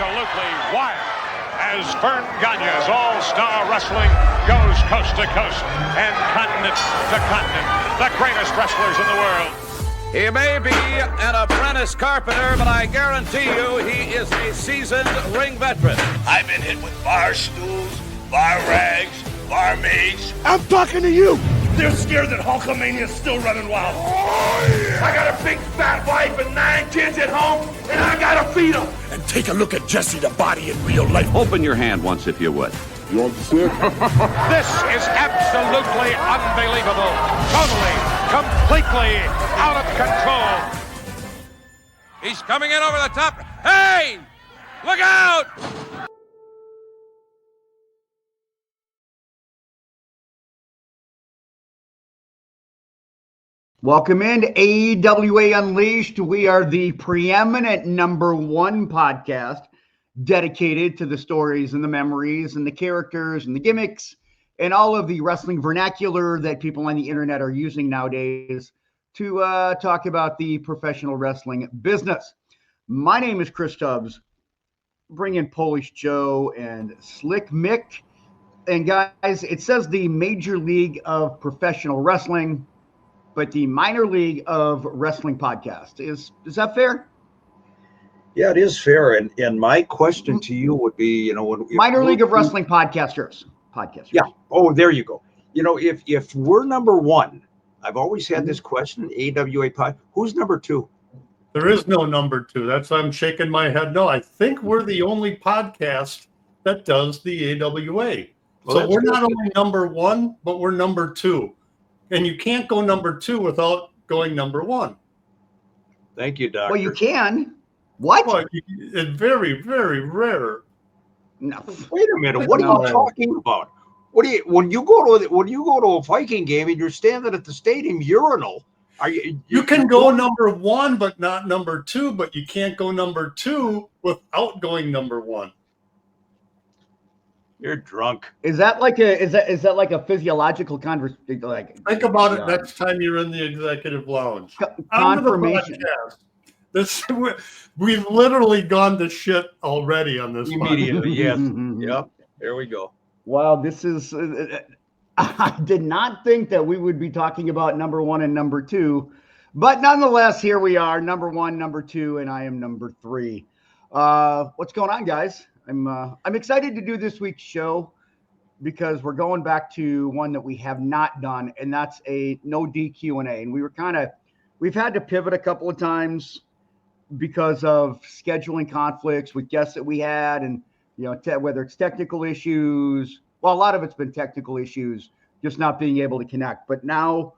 absolutely wild as Vern Gagne's All-Star Wrestling goes coast to coast and continent to continent. The greatest wrestlers in the world. He may be an apprentice carpenter, but I guarantee you he is a seasoned ring veteran. I've been hit with bar stools, bar rags, barmaids. I'm talking to you. They're scared that Hulkamania's still running wild. Oh, yeah. I got a big fat wife and 9 kids at home, and I gotta feed them. And take a look at Jesse the Body in real life. Open your hand once if you would. You want to see it? This is absolutely unbelievable. Totally, completely out of control. He's coming in over the top. Hey! Look out! Welcome in to AWA Unleashed. We are the preeminent #1 podcast dedicated to the stories and the memories and the characters and the gimmicks and all of the wrestling vernacular that people on the internet are using nowadays to talk about the professional wrestling business. My name is Chris Tubbs. Bring in Polish Joe and Slick Mick. And guys, it says the Major League of Professional Wrestling, but the Minor League of Wrestling podcast. Is that fair? Yeah, it is fair. And my question to you would be, Minor League of Wrestling podcasters. Yeah. Oh, there you go. If we're #1, I've always had this question in AWA pod. Who's #2? There is no #2. That's why I'm shaking my head. No, I think we're the only podcast that does the AWA. Well, so we're good. not only #1, but we're #2. And you can't go #2 without going #1. Thank you, Doctor. Well, you can. What? Well, it's very, very rare. No. Wait a minute. What are you talking about? When you go to a Viking game and you're standing at the stadium urinal? You can go #1, but not #2. But you can't go #2 without going #1. You're drunk. Is that like a physiological conversation? Think about it next time you're in the executive lounge. Confirmation. We've literally gone to shit already on this Immediately, yes. Mm-hmm. Yep. There we go. Wow, this is. I did not think that we would be talking about #1 and #2, but nonetheless, here we are, #1, #2, and I am #3. What's going on, guys? I'm excited to do this week's show because we're going back to one that we have not done, and that's a no DQ&A. And we've had to pivot a couple of times because of scheduling conflicts with guests that we had, and whether it's technical issues. Well, a lot of it's been technical issues, just not being able to connect. But now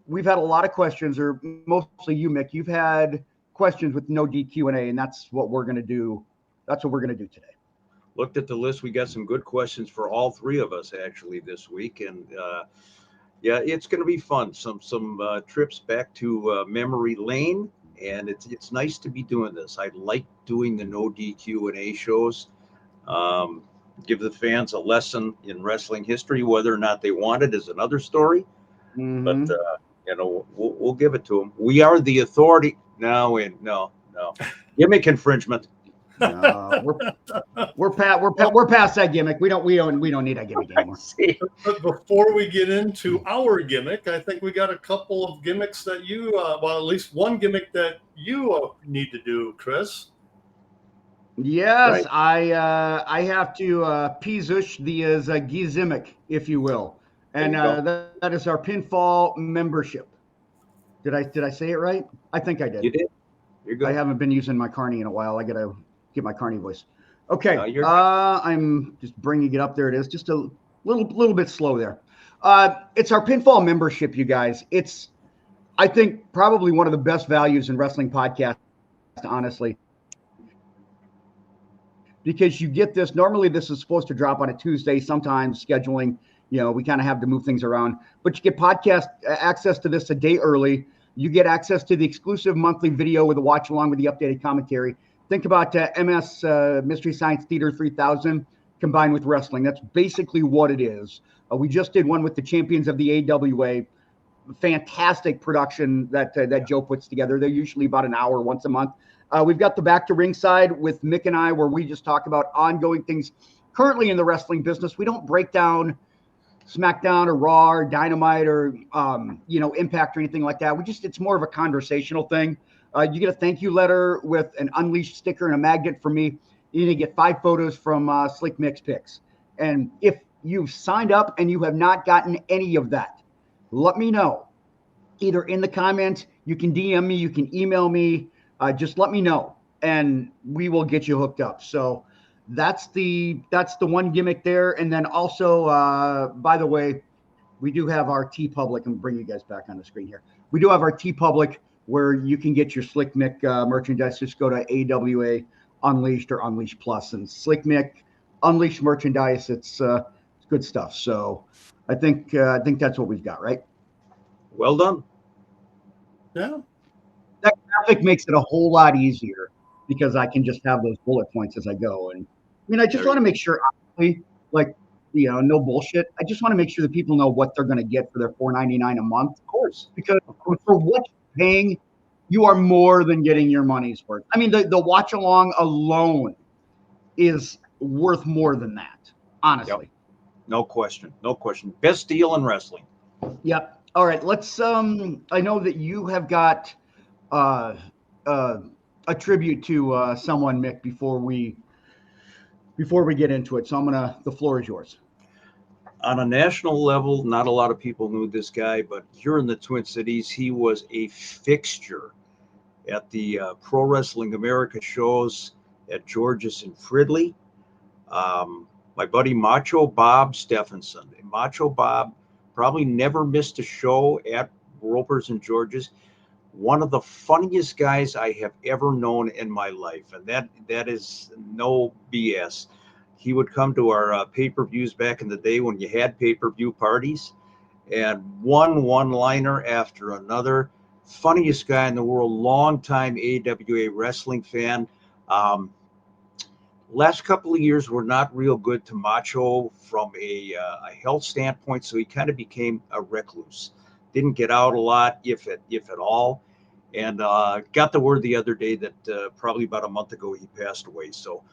we've had a lot of questions, or mostly you, Mick. You've had questions with no DQ&A, and that's what we're going to do. That's what we're going to do today. Looked at the list. We got some good questions for all three of us actually this week, and it's going to be fun. Some trips back to memory lane, and it's nice to be doing this. I like doing the no DQ&A shows. Give the fans a lesson in wrestling history. Whether or not they want it is another story. Mm-hmm. But we'll give it to them. We are the authority. No. Gimmick infringement. We're past that gimmick. We don't need that gimmick anymore. But before we get into our gimmick, I think we got a couple of gimmicks that you, at least one gimmick that you need to do, Chris. Yes, right. I have to pizush the gizimic, if you will, and that is our Pinfall membership. Did I say it right? I think I did. You did. You're good. I haven't been using my Carney in a while. I gotta get my Carney voice. Okay, I'm just bringing it up. There it is. Just a little bit slow there. It's our Pinfall membership, you guys. It's, I think, probably one of the best values in wrestling podcasts, honestly, because you get this. Normally, this is supposed to drop on a Tuesday. Sometimes scheduling, we kind of have to move things around. But you get podcast access to this a day early. You get access to the exclusive monthly video with a watch along with the updated commentary. Think about MS Mystery Science Theater 3000 combined with wrestling. That's basically what it is. We just did one with the champions of the AWA. Fantastic production that Joe puts together. They're usually about an hour once a month. We've got the Back to Ringside with Mick and I, where we just talk about ongoing things currently in the wrestling business. We don't break down SmackDown or Raw or Dynamite or, Impact or anything like that. It's more of a conversational thing. You get a thank you letter with an Unleashed sticker and a magnet from me. You're going to get 5 photos from Slick Mick's Picks. And if you've signed up and you have not gotten any of that, let me know. Either in the comments, you can DM me, you can email me. Just let me know, and we will get you hooked up. So that's the one gimmick there. And then also, by the way, we do have our TeePublic. I'm bringing you guys back on the screen here. We do have our TeePublic where you can get your Slick Mick merchandise. Just go to AWA Unleashed or Unleashed Plus, and Slick Mick Unleashed merchandise. It's good stuff. So I think that's what we've got, right? Well done. Yeah. That graphic makes it a whole lot easier because I can just have those bullet points as I go. And I mean, I just want to make sure, honestly, like, no bullshit. I just want to make sure that people know what they're going to get for their $4.99 a month. Of course, because for what you're paying, you are more than getting your money's worth. I mean, the watch along alone is worth more than that, honestly. Yep. No question. No question. Best deal in wrestling. Yep. All right. Let's. I know that you have got a tribute to someone, Mick, before we get into it. So the floor is yours. On a national level, not a lot of people knew this guy, but here in the Twin Cities, he was a fixture at the Pro Wrestling America shows at George's and Fridley. My buddy Macho Bob Stephenson. Macho Bob probably never missed a show at Roper's and George's. One of the funniest guys I have ever known in my life, and that is no BS. He would come to our pay-per-views back in the day when you had pay-per-view parties, and one-liner after another. Funniest guy in the world, longtime AWA wrestling fan. Last couple of years were not real good to Macho from a health standpoint, so he kind of became a recluse. Didn't get out a lot, if at all, and got the word the other day that probably about a month ago he passed away. So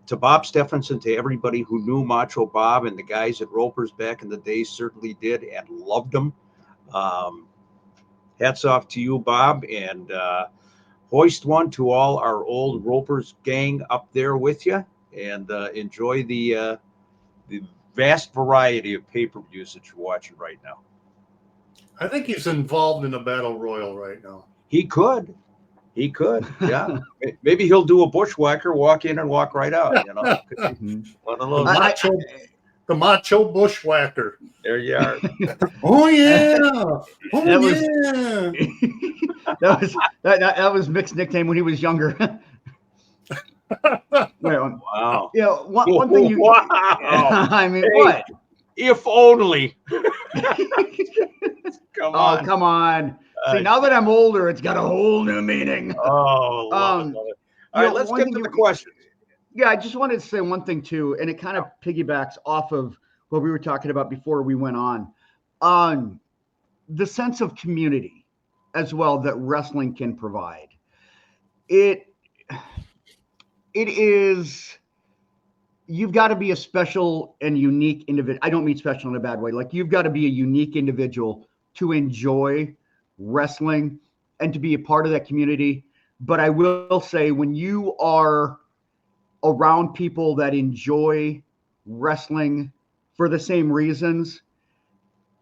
to Bob Stephenson, to everybody who knew Macho Bob and the guys at Roper's back in the day certainly did and loved him. Hats off to you, Bob, and hoist one to all our old Roper's gang up there with you, and enjoy the vast variety of pay-per-views that you're watching right now. I think he's involved in a battle royal right now. He could, yeah. Maybe he'll do a bushwhacker, walk in and walk right out. One of those. The Macho Bushwhacker. There you are. Oh yeah! That was Mick's nickname when he was younger. Wow. Yeah, one thing you. Wow. I mean, Hey, what? If only. Come on. Oh, come on. See, now that I'm older, it's got a whole new meaning. Oh, love it. All right, let's get to the questions. Yeah, I just wanted to say one thing too, and it kind of piggybacks off of what we were talking about before we went on the sense of community as well that wrestling can provide. It is, you've got to be a special and unique individual. I don't mean special in a bad way. Like, you've got to be a unique individual to enjoy wrestling and to be a part of that community. But I will say, when you are around people that enjoy wrestling for the same reasons,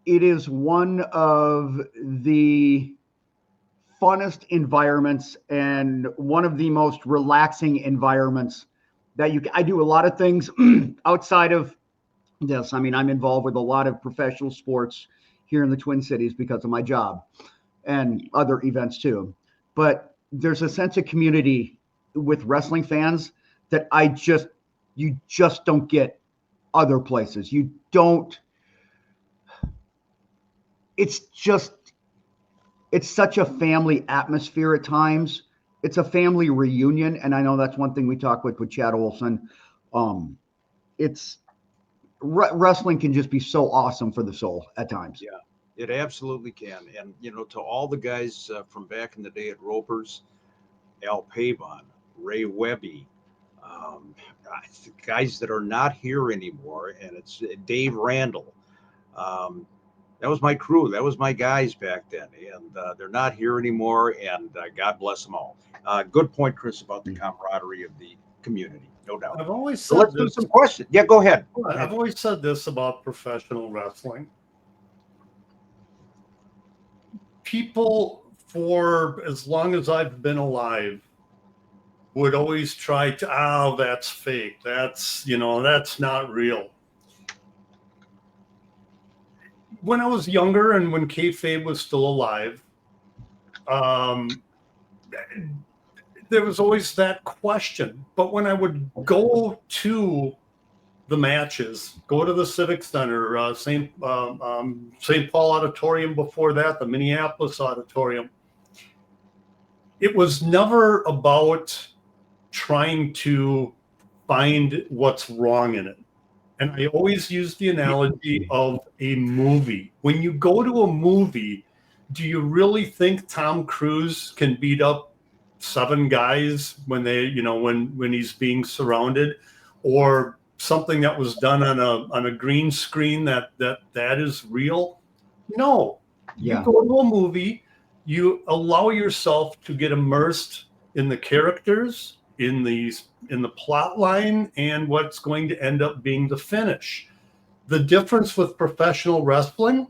it is one of the funnest environments and one of the most relaxing environments that I do a lot of things outside of this. I mean, I'm involved with a lot of professional sports here in the Twin Cities because of my job and other events too. But there's a sense of community with wrestling fans that you just don't get other places. You don't. It's such a family atmosphere at times. It's a family reunion, and I know that's one thing we talk with Chad Olson. Wrestling can just be so awesome for the soul at times. Yeah, it absolutely can. And to all the guys from back in the day at Roper's, Al Pavon, Ray Webby, guys that are not here anymore, and it's Dave Randall. That was my crew. That was my guys back then, and they're not here anymore. And God bless them all. Good point, Chris, about the camaraderie of the community, no doubt. I've always So said let's do some questions. Yeah, go ahead. I've always said this about professional wrestling. People, for as long as I've been alive, would always try to, oh, that's fake. That's, that's not real. When I was younger and when kayfabe was still alive, there was always that question. But when I would go to the matches, go to the Civic Center, St. Paul Auditorium before that, the Minneapolis Auditorium, it was never about trying to find what's wrong in it. And I always use the analogy of a movie. When you go to a movie, do you really think Tom Cruise can beat up 7 guys when they, when he's being surrounded, or something that was done on a green screen that is real? No. Yeah. You go to a movie, you allow yourself to get immersed in the characters, in the plot line, and what's going to end up being the finish. The difference with professional wrestling,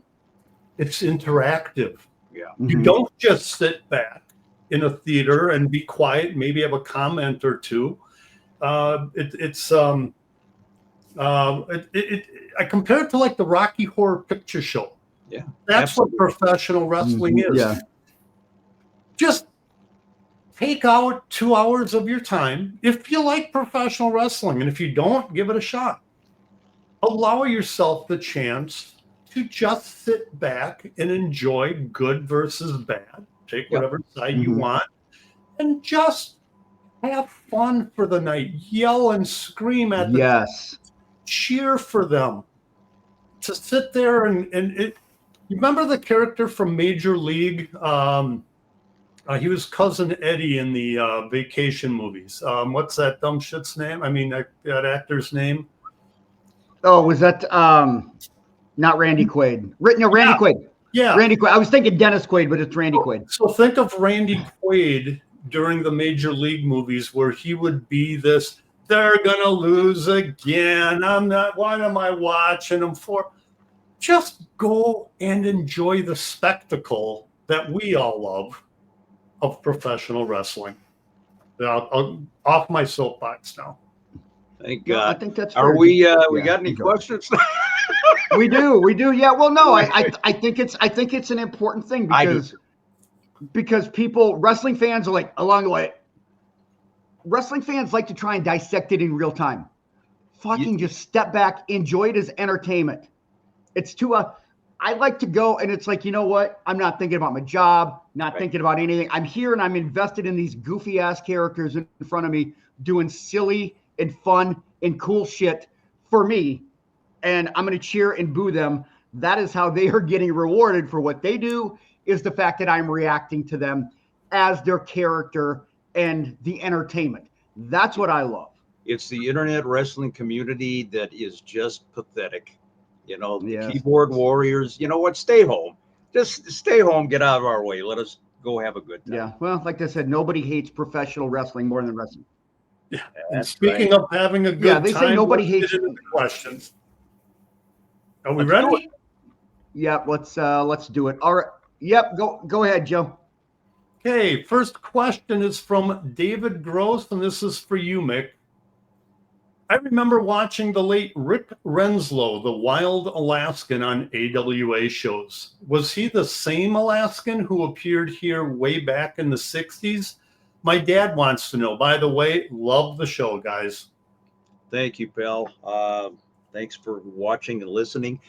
it's interactive. Yeah. You don't just sit back in a theater and be quiet, maybe have a comment or two. I compare it to like the Rocky Horror Picture Show. Yeah. That's absolutely what professional wrestling is. Yeah. Just take out 2 hours of your time if you like professional wrestling, and if you don't, give it a shot. Allow yourself the chance to just sit back and enjoy good versus bad. Take whatever side you want and just have fun for the night. Yell and scream at them. Cheer for them. To sit there and you remember the character from Major League? He was Cousin Eddie in the Vacation movies. What's that dumb shit's name? I mean, that actor's name. Oh, was that not Randy Quaid? No, Randy Quaid. Yeah. Randy Quaid. I was thinking Dennis Quaid, but it's Randy Quaid. So think of Randy Quaid during the Major League movies, where he would be this, they're going to lose again. What am I watching them for? Just go and enjoy the spectacle that we all love of professional wrestling. I'll off my soapbox now. Thank God. I think that's fair. We got any questions? We do. Yeah. Well, no, I think it's an important thing because people, wrestling fans are like, along the way, wrestling fans like to try and dissect it in real time. Fucking just step back, enjoy it as entertainment. It's I like to go and it's like, you know what? I'm not thinking about my job, not thinking about anything. I'm here and I'm invested in these goofy ass characters in front of me doing silly and fun and cool shit for me. And I'm going to cheer and boo them. That is how they are getting rewarded for what they do, is the fact that I'm reacting to them as their character and the entertainment. That's what I love. It's the internet wrestling community that is just pathetic. The keyboard warriors, you know what? Stay home. Just stay home. Get out of our way. Let us go have a good time. Yeah. Well, like I said, nobody hates professional wrestling more than wrestling. Yeah. And speaking of having a good time, they say nobody hates questions. Are we ready? Yeah. Let's do it. All right. Yep. Go ahead, Joe. Okay. First question is from David Gross, and this is for you, Mick. I remember watching the late Rick Renslo, the Wild Alaskan, on AWA shows. Was he the same Alaskan who appeared here way back in the 60s? My dad wants to know. By the way, love the show, guys. Thank you, pal. Thanks for watching and listening.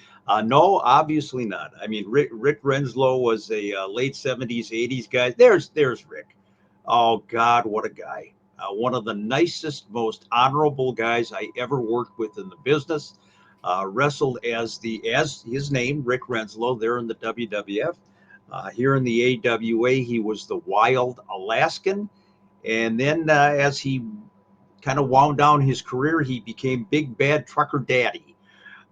No, obviously not. I mean, Rick Renslo was a late 70s, 80s guy. There's Rick. Oh, God, what a guy. One of the nicest, most honorable guys I ever worked with in the business. Wrestled as his name, Rick Renslo, there in the WWF. Here in the AWA, he was the Wild Alaskan. And then as he kind of wound down his career, he became Big Bad Trucker Daddy.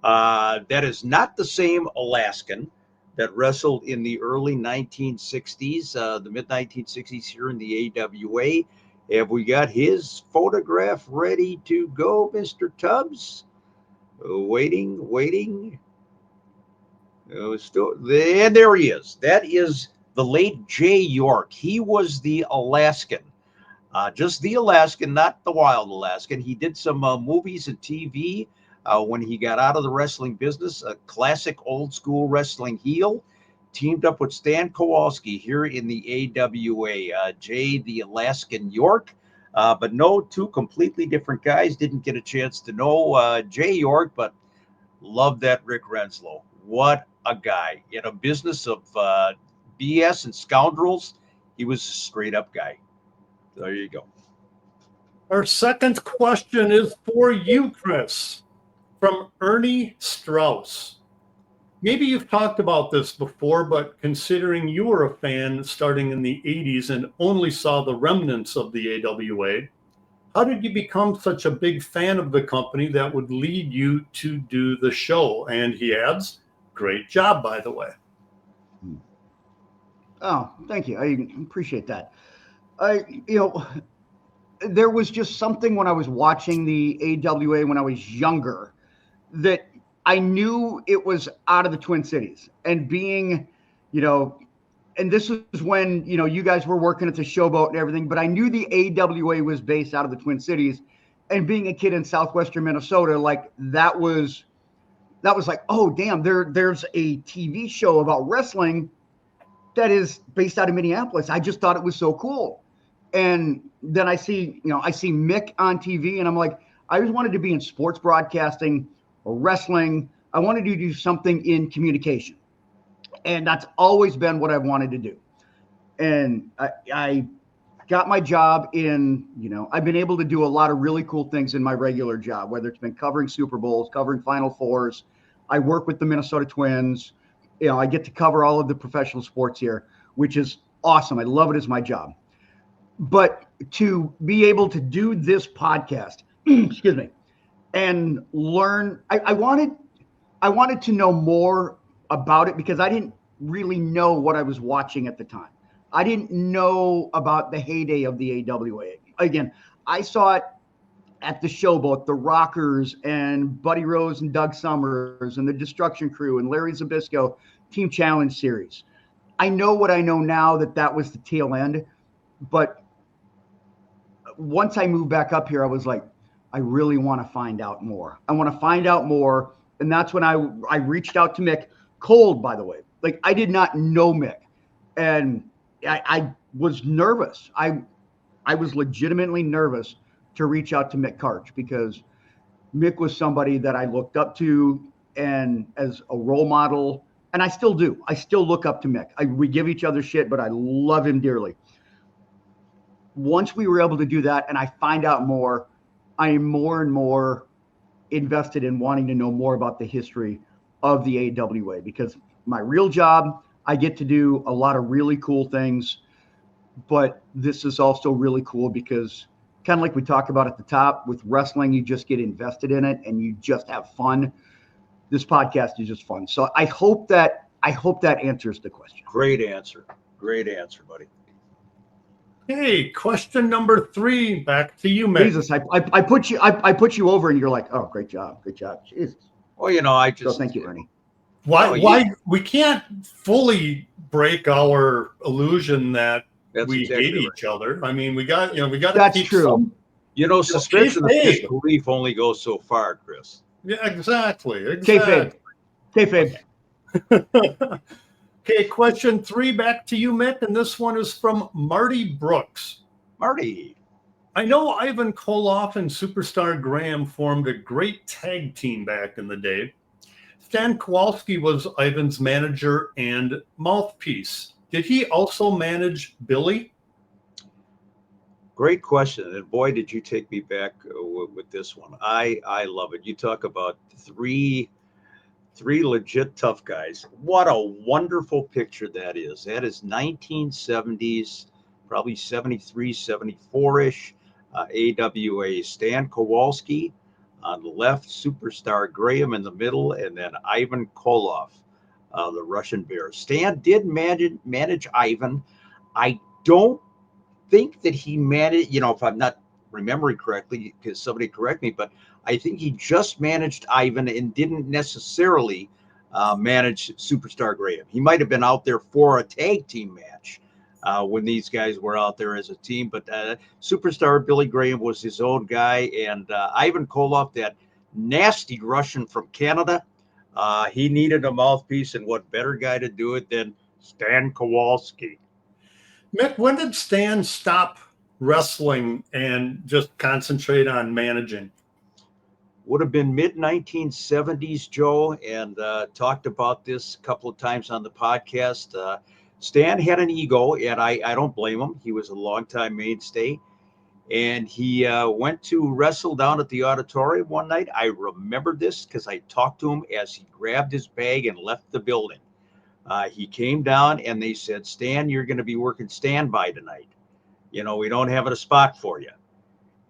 That is not the same Alaskan that wrestled in the early 1960s, the mid 1960s here in the AWA. Have we got his photograph ready to go, Mr. Tubbs? Waiting. And there he is. That is the late Jay York. He was the Alaskan. Just the Alaskan, not the Wild Alaskan. He did some movies and TV when he got out of the wrestling business, a classic old school wrestling heel. Teamed up with Stan Kowalski here in the AWA. Jay the Alaskan York. But no, two completely different guys. Didn't get a chance to know Jay York, but love that Rick Renslo. What a guy. In a business of BS and scoundrels, he was a straight up guy. There you go. Our second question is for you, Chris, from Ernie Strauss. Maybe you've talked about this before, but considering you were a fan starting in the 80s and only saw the remnants of the AWA, how did you become such a big fan of the company that would lead you to do the show? And he adds, great job, by the way. Oh, thank you. I appreciate that. There was just something when I was watching the AWA when I was younger that I knew it was out of the Twin Cities, and being, and this was when, you guys were working at the Showboat and everything, but I knew the AWA was based out of the Twin Cities, and being a kid in Southwestern Minnesota, like that was like, oh damn, there's a TV show about wrestling that is based out of Minneapolis. I just thought it was so cool. And then I see Mick on TV, and I'm like, I always wanted to be in sports broadcasting or wrestling. I wanted to do something in communication. And that's always been what I wanted to do. And I got my job in, I've been able to do a lot of really cool things in my regular job, whether it's been covering Super Bowls, covering Final Fours. I work with the Minnesota Twins. I get to cover all of the professional sports here, which is awesome. I love it as my job. But to be able to do this podcast, excuse me, and learn, I wanted to know more about it because I didn't really know what I was watching at the time. I didn't know about the heyday of the AWA. Again, I saw it at the Showboat, the Rockers and Buddy Rose and Doug Summers and the Destruction Crew and Larry Zbyszko Team Challenge Series. I know what I know now that was the tail end, but once I moved back up here, I was like, I really want to find out more. I want to find out more. And that's when I reached out to Mick cold, by the way. Like, I did not know Mick. And I was nervous. I was legitimately nervous to reach out to Mick Karch because Mick was somebody that I looked up to and as a role model. And I still do. I still look up to Mick. We give each other shit, but I love him dearly. Once we were able to do that and I find out more, I am more and more invested in wanting to know more about the history of the AWA because my real job, I get to do a lot of really cool things, but this is also really cool because kind of like we talked about at the top with wrestling, you just get invested in it and you just have fun. This podcast is just fun. So I hope that answers the question. Great answer, buddy. Hey, question number 3, back to you, Mick. Jesus, I put you over, and you're like, oh, great job. Jesus. Well, So thank you, Ernie. Why we can't fully break our illusion that we exactly hate each other. I mean, we got to That's keep true. some. Suspension of disbelief only goes so far, Chris. Yeah, exactly. Kayfabe. Okay, question 3, back to you, Mick, and this one is from Marty Brooks. Marty. I know Ivan Koloff and Superstar Graham formed a great tag team back in the day. Stan Kowalski was Ivan's manager and mouthpiece. Did he also manage Billy? Great question. And boy, did you take me back with this one. I love it. You talk about three legit tough guys. What a wonderful picture that is. That is 1970s probably 73, 74-ish. AWA Stan Kowalski on the left, Superstar Graham in the middle, and then Ivan Koloff, the Russian Bear. Stan did manage Ivan. I don't think that he managed, if I'm not remembering correctly, because somebody correct me, but I think he just managed Ivan and didn't necessarily manage Superstar Graham. He might have been out there for a tag team match when these guys were out there as a team, but Superstar Billy Graham was his own guy, and Ivan Koloff, that nasty Russian from Canada, he needed a mouthpiece, and what better guy to do it than Stan Kowalski? Mick, when did Stan stop wrestling and just concentrate on managing? Would have been mid-1970s, Joe, and talked about this a couple of times on the podcast. Stan had an ego, and I don't blame him. He was a longtime mainstay, and he went to wrestle down at the auditorium one night. I remember this because I talked to him as he grabbed his bag and left the building. He came down, and they said, Stan, you're going to be working standby tonight. We don't have a spot for you.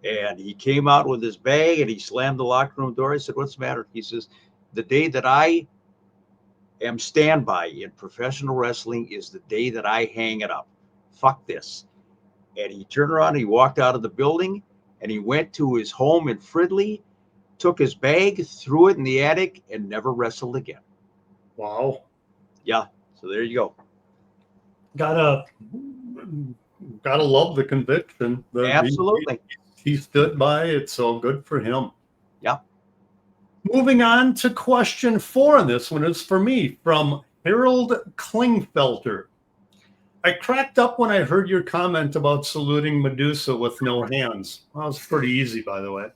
And he came out with his bag, and he slammed the locker room door. I said, what's the matter? He says, the day that I am standby in professional wrestling is the day that I hang it up. Fuck this. And he turned around, and he walked out of the building, and he went to his home in Fridley, took his bag, threw it in the attic, and never wrestled again. Wow. Yeah. So there you go. Gotta love the conviction. Absolutely. He stood by it, so good for him. Yeah. Moving on to question 4, and this one is for me, from Harold Klingfelter. I cracked up when I heard your comment about saluting Medusa with no hands. Well, that was pretty easy, by the way.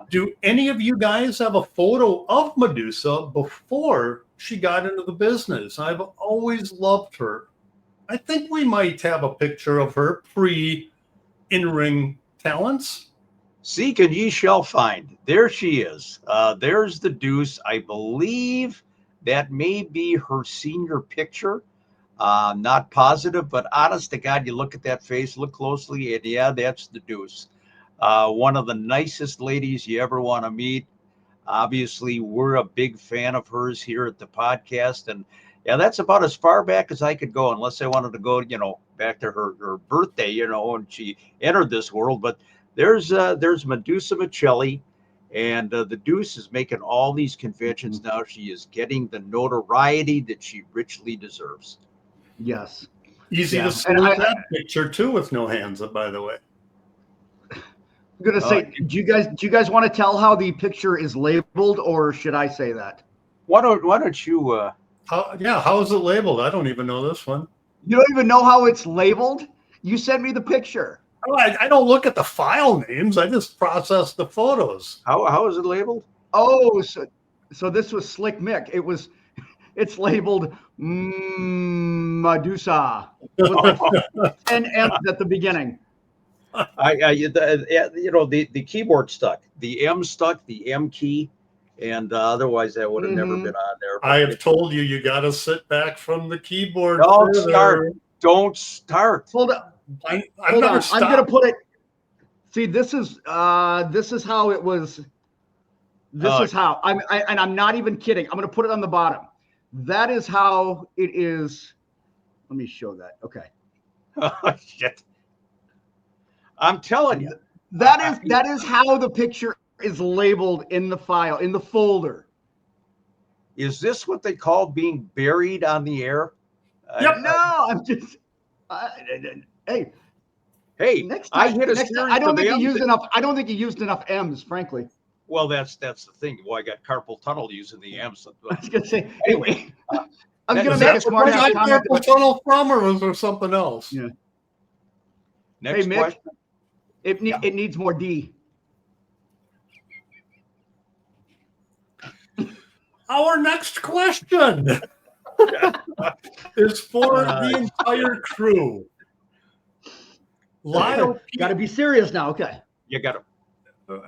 Do any of you guys have a photo of Medusa before she got into the business? I've always loved her. I think we might have a picture of her pre-in-ring talents. Seek and ye shall find. There she is. There's the Deuce. I believe that may be her senior picture. Not positive, but honest to God, you look at that face, look closely, and yeah, that's the Deuce. One of the nicest ladies you ever want to meet. Obviously, we're a big fan of hers here at the podcast. And yeah, that's about as far back as I could go, unless I wanted to go, back to her birthday, when she entered this world. But there's Medusa Michelli, and the Deuce is making all these conventions now. She is getting the notoriety that she richly deserves. Yes. Easy to see that picture too with no hands, by the way. I'm gonna say, do you guys want to tell how the picture is labeled, or should I say that? Why don't you? How is it labeled? I don't even know this one. You don't even know how it's labeled? You sent me the picture. I don't look at the file names. I just process the photos. How is it labeled? Oh, so this was Slick Mick. It's labeled Medusa with like 10 M's at the beginning. The keyboard stuck. The M stuck. The M key. And otherwise, that would have never been on there. I have told you got to sit back from the keyboard. Don't start. Hold on. I'm going to put it. See, this is how it was. This is how I'm not even kidding. I'm going to put it on the bottom. That is how it is. Let me show that. Okay. Oh, shit. I'm telling you. That is how the picture is labeled in the file, in the folder. Is this what they call being buried on the air? Yep. No, I'm just. Hey. Next time, I don't think he used enough. I don't think he used enough M's, frankly. Well, that's the thing. Well, I got carpal tunnel using the M's. I was gonna say. Anyway, I was gonna make a smart ass comment. Carpal tunnel from, or was there something else? Yeah. Next Mick, question. It needs more D. Our next question is for the entire crew. Lyle, got to be serious now. Okay. You got to.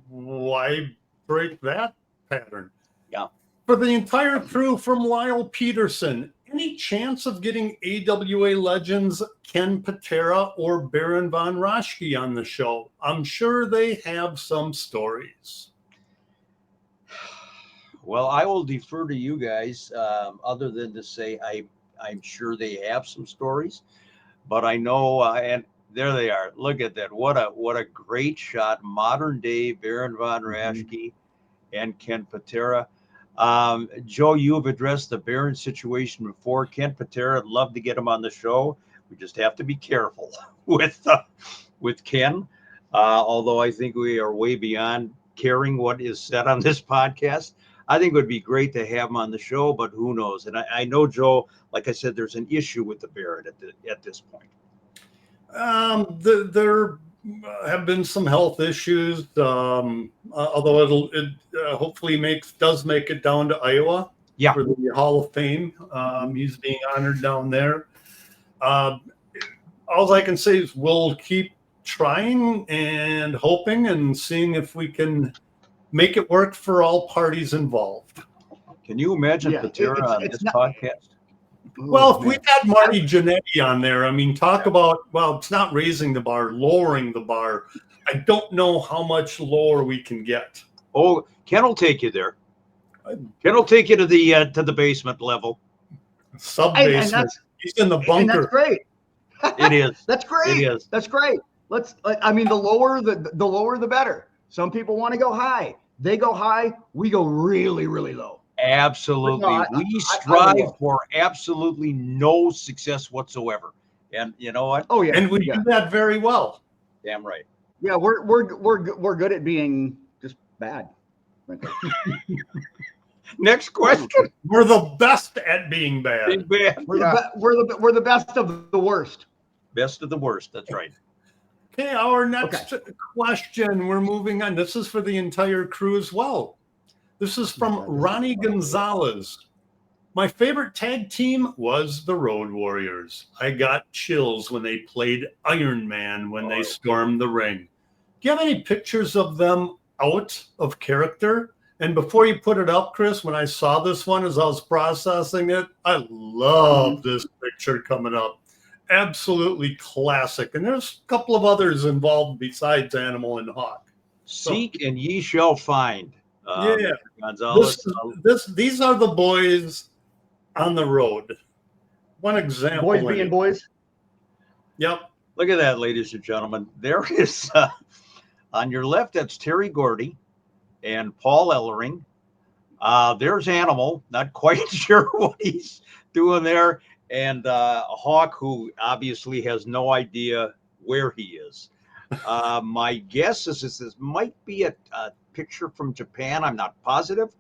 Why break that pattern? Yeah. For the entire crew, from Lyle Peterson, Any chance of getting AWA Legends Ken Patera or Baron von Raschke on the show? I'm sure they have some stories. Well, I will defer to you guys, other than to say I'm sure they have some stories, but I know, and there they are. Look at that! What a great shot! Modern day Baron von Raschke and Ken Patera. Joe, you have addressed the Baron situation before. Ken Patera, I'd love to get him on the show. We just have to be careful with Ken. Although I think we are way beyond caring what is said on this podcast. I think it would be great to have him on the show, but who knows? And I know, Joe, like I said, there's an issue with the Baron at this point. There have been some health issues, although it hopefully does make it down to Iowa for the Hall of Fame. He's being honored down there. All I can say is we'll keep trying and hoping and seeing if we can make it work for all parties involved. Can you imagine Patera on this podcast? Well, if we've had Marty Jannetty on there, I mean, talk about, well, it's not raising the bar, lowering the bar. I don't know how much lower we can get. Oh, Ken will take you there. Ken will take you to the basement level. Sub-basement. He's in the bunker. And that's great. It is. That's great. It is. That's great. I mean, the lower the better. Some people want to go high. They go high. We go really, really low. Absolutely. No, we strive for absolutely no success whatsoever. And you know what? Oh yeah. And we do that very well. Damn right. Yeah, we're good at being just bad. Next question. We're the best at being bad. Big bad. We're the best of the worst. Best of the worst. That's right. Okay, our next question. We're moving on. This is for the entire crew as well. This is from Ronnie Gonzalez. My favorite tag team was the Road Warriors. I got chills when they played Iron Man when they stormed the ring. Do you have any pictures of them out of character? And before you put it up, Chris, when I saw this one as I was processing it, I love this picture coming up. Absolutely classic. And there's a couple of others involved besides Animal and Hawk. Seek and ye shall find. Gonzalez. These are the boys on the road. One example. Boys being boys. Yep. Look at that, ladies and gentlemen. There is, on your left, that's Terry Gordy and Paul Ellering. There's Animal. Not quite sure what he's doing there. And Hawk, who obviously has no idea where he is. My guess is this might be a picture from Japan. I'm not positive.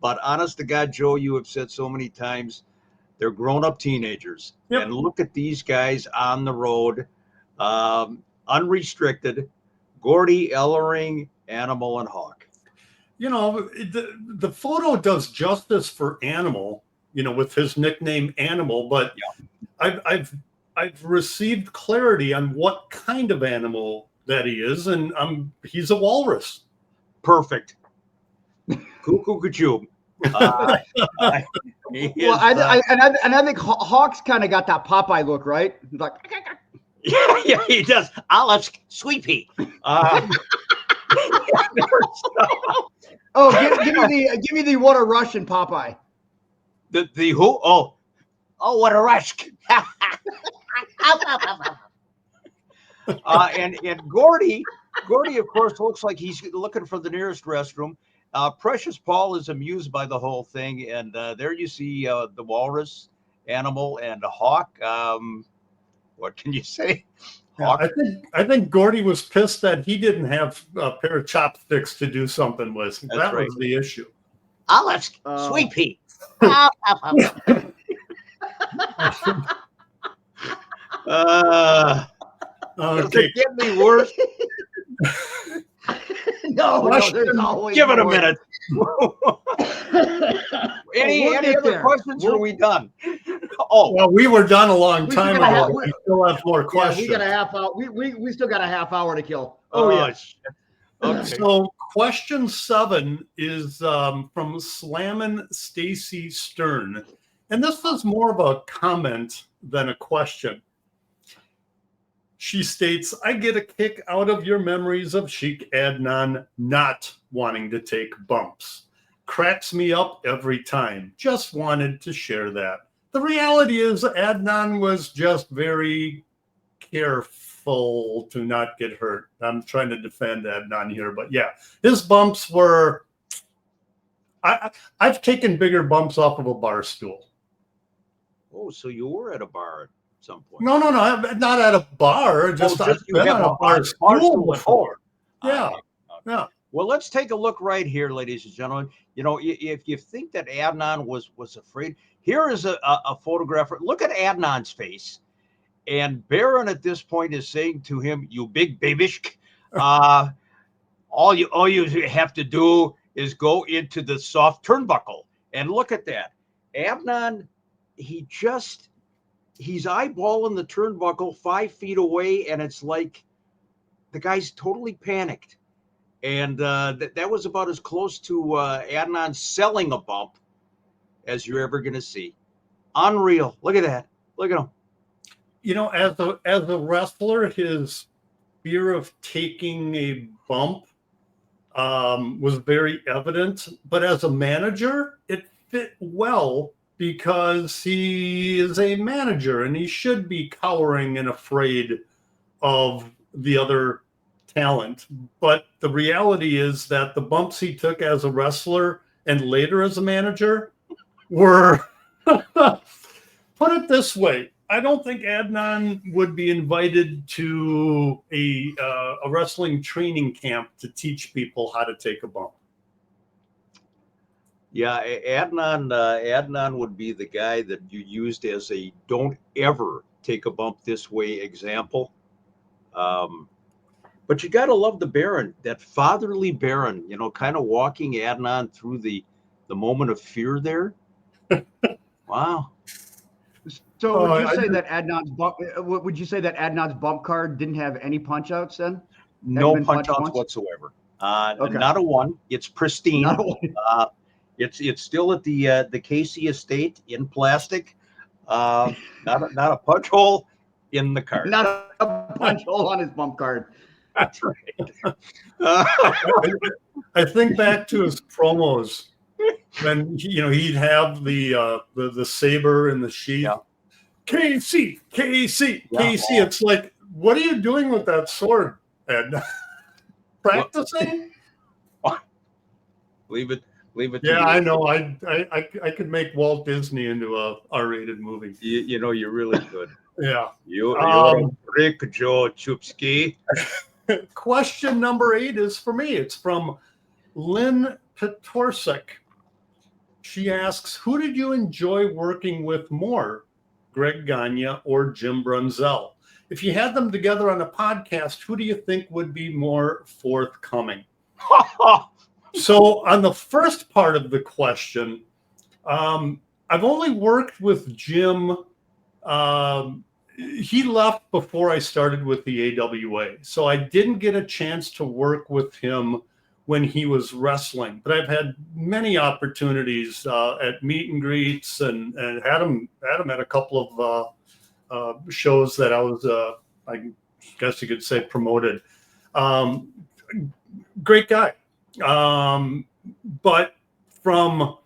But honest to God, Joe, you have said so many times, they're grown-up teenagers. Yep. And look at these guys on the road, unrestricted, Gordy, Ellering, Animal, and Hawk. You know, the photo does justice for Animal, you know, with his nickname Animal, but I've received clarity on what kind of animal that he is, and he's a walrus. Perfect. Cuckoo cuckoo. I think Hawk's kind of got that Popeye look, right? He's like, yeah, he does. Olive sweet pea. give me the what a rush in Popeye. The who? Oh, what a rush. And Gordy, of course, looks like he's looking for the nearest restroom. Precious Paul is amused by the whole thing, and there you see the walrus, Animal, and a Hawk. What can you say? Hawk. I think Gordy was pissed that he didn't have a pair of chopsticks to do something with. That was the issue. Olive sweet pea. Okay. Get me worse. No, there's always give it a more. minute. Any other questions? Or are we done? Oh, well, we were done a long time ago. We still have more questions. We got a half hour. We still got a half hour to kill. Yes. Okay. So question 7 is from Slammin' Stacy Stern. and this is more of a comment than a question. She states, I get a kick out of your memories of Sheik Adnan not wanting to take bumps. Cracks me up every time. Just wanted to share that. The reality is Adnan was just very careful to not get hurt. I'm trying to defend Adnan here, but yeah, his bumps were, I've taken bigger bumps off of a bar stool. Oh, so you were at a bar at some point? No, not at a bar. Just I've been on a bar stool before. Yeah, yeah. Well, let's take a look right here, ladies and gentlemen. You know, if you think that Adnan was afraid, here is a photograph. Look at Adnan's face. And Baron at this point is saying to him, you big babish, all you have to do is go into the soft turnbuckle. And look at that. Adnan, he's eyeballing the turnbuckle 5 feet away, and it's like the guy's totally panicked. And that was about as close to Adnan selling a bump as you're ever going to see. Unreal. Look at that. Look at him. You know, as a wrestler, his fear of taking a bump was very evident. But as a manager, it fit well because he is a manager and he should be cowering and afraid of the other talent. But the reality is that the bumps he took as a wrestler and later as a manager were, put it this way, I don't think Adnan would be invited to a wrestling training camp to teach people how to take a bump. Yeah, Adnan would be the guy that you used as a don't ever take a bump this way example. But you got to love the Baron, that fatherly Baron, you know, kind of walking Adnan through the moment of fear there. Wow. So would you say that Adnan's bump card didn't have any punch outs then? No punch outs whatsoever. Okay. Not a one. It's pristine. Not a one. It's still at the Casey estate in plastic. Not a punch hole in the card. Not a punch hole on his bump card. That's right. I think back to his promos when he'd have the saber and the sheath. Yeah. KC. It's like, what are you doing with that sword, Ed? Practicing? Leave it. Yeah, I know. I could make Walt Disney into a R-rated movie. You know, you really could. Yeah. You're a brick, Joe Chupski. Question number 8 is for me. It's from Lynn Petorsek. She asks, who did you enjoy working with more, Greg Gagne or Jim Brunzell? If you had them together on a podcast, who do you think would be more forthcoming? So on the first part of the question, I've only worked with Jim. He left before I started with the AWA. So I didn't get a chance to work with him when he was wrestling. But I've had many opportunities at meet and greets and had him at a couple of shows that I was, I guess you could say, promoted. Great guy. But from,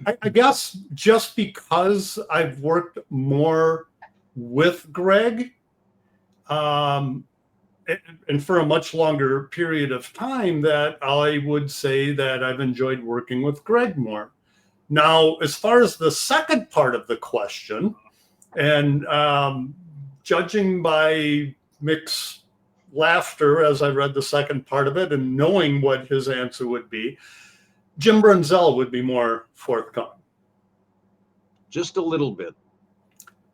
I guess, just because I've worked more with Greg, and for a much longer period of time, that I would say that I've enjoyed working with Greg more. Now, as far as the second part of the question, and judging by Mick's laughter as I read the second part of it and knowing what his answer would be, Jim Brunzell would be more forthcoming. Just a little bit.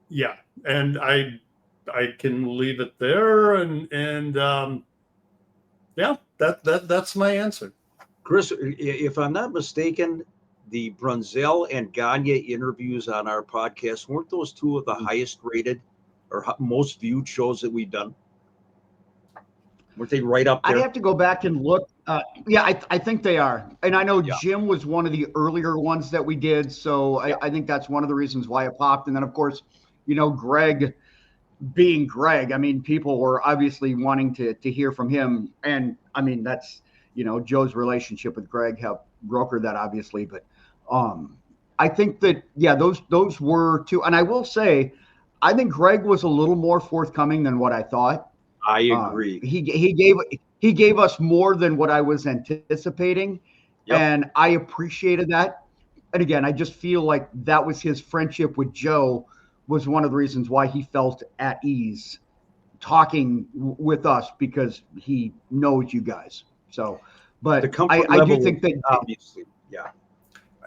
Yeah, and I can leave it there, and yeah, that's my answer. Chris, if I'm not mistaken, the Brunzell and Gagne interviews on our podcast, weren't those two of the highest rated or most viewed shows that we've done? Weren't they right up there? I'd have to go back and look. Yeah, I think they are. And I know Yeah. Jim was one of the earlier ones that we did. So I think that's one of the reasons why it popped. And then, of course, Greg being Greg, I mean, people were obviously wanting to hear from him. And I mean, that's, Joe's relationship with Greg helped broker that, obviously. But I think that, yeah, those were two. And I will say, I think Greg was a little more forthcoming than what I thought. I agree. He gave us more than what I was anticipating, Yep. and I appreciated that. And again, I just feel like that was his friendship with Joe was one of the reasons why he felt at ease talking with us, because he knows you guys. So, but The comfort I level, do think that obviously, yeah.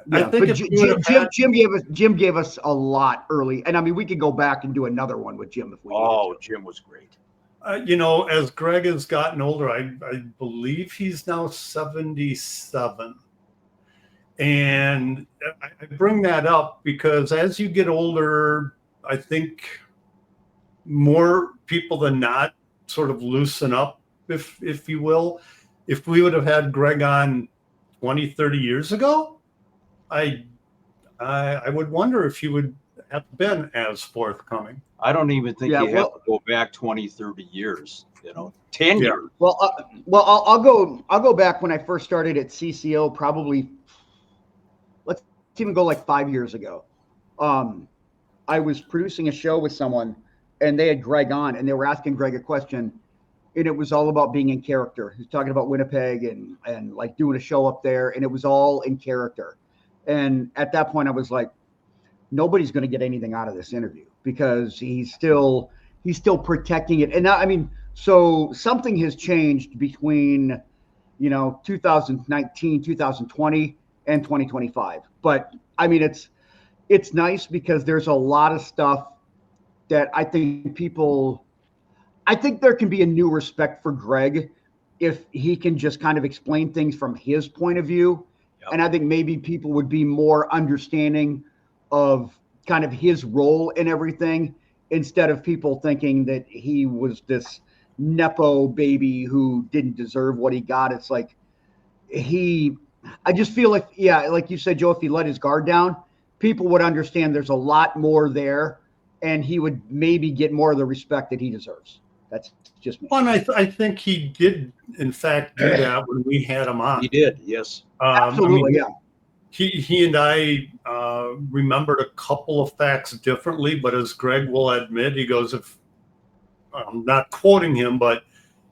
yeah, I think but if you would have had, Jim gave us a lot early, and I mean we could go back and do another one with Jim if we needed Oh, to. Jim was great. as Greg has gotten older, I believe he's now 77. And I bring that up because as you get older, I think more people than not sort of loosen up, if you will. If we would have had Greg on 20, 30 years ago, I would wonder if he would have been as forthcoming. I don't even think Yeah, you have to go back 20, 30 years, 10 Yeah. years. Well, I'll go back when I first started at CCO. Probably, let's even go like 5 years ago. I was producing a show with someone, and they had Greg on, and they were asking Greg a question, and it was all about being in character. He's talking about Winnipeg and like doing a show up there, and it was all in character. And at that point, I was like, nobody's going to get anything out of this interview because he's still protecting it. And now, I mean, so something has changed between 2019, 2020, and 2025. But I mean, it's nice because there's a lot of stuff that I think there can be a new respect for Greg if he can just kind of explain things from his point of view. Yep. And I think maybe people would be more understanding of kind of his role in everything, instead of people thinking that he was this Nepo baby who didn't deserve what he got. It's like I just feel like, yeah, like you said, Joe, if he let his guard down, people would understand there's a lot more there, and he would maybe get more of the respect that he deserves. That's just me. Well, and I think he did, in fact, do that when we had him on. He did, yes. Absolutely, yeah. He and I remembered a couple of facts differently, but as Greg will admit, he goes, if I'm not quoting him, but